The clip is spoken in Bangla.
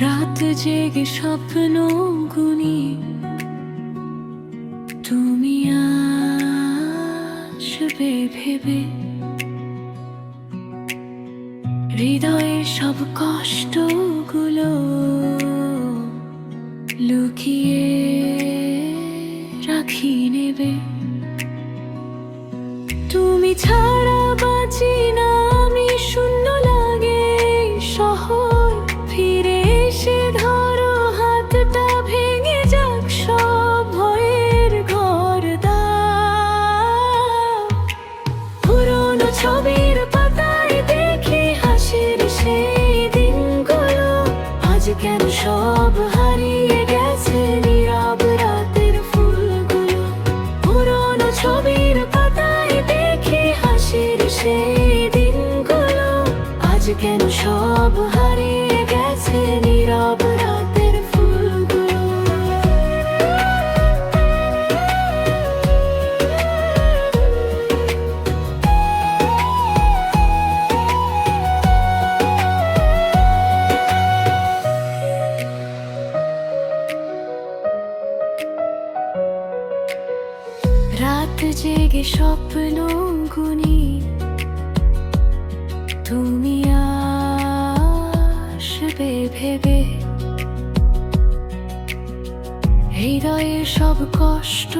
রাত জেগে স্বপ্ন গুনি, তুমি আসবে ভেবে। হৃদয়ের সব কষ্টগুলো লুকিয়ে রাখি নেবে। তুমি ছাড়া বাঁচি না আমি, শূন্য লাগে শহর। ফিরে এসে ধরো হাতটা, ভেঙে যাক সব ভয়ের ঘর দাও। পুরোনো ছবির পাতায় দেখি হাসির সেই দিনগুলো, আজ কেন সব হারিয়ে গেছে নীরব রাতের ফুলগুলো। পুরোনো ছবির পাতায় দেখি হাসির সেই দিনগুলো, আজ কেন সব হারিয়ে গেছে নীরব রাতের ফুলগুলো। রাত জেগে স্বপ্ন গুনি, তুমি আসবে ভেবে। হৃদয়ের সব কষ্ট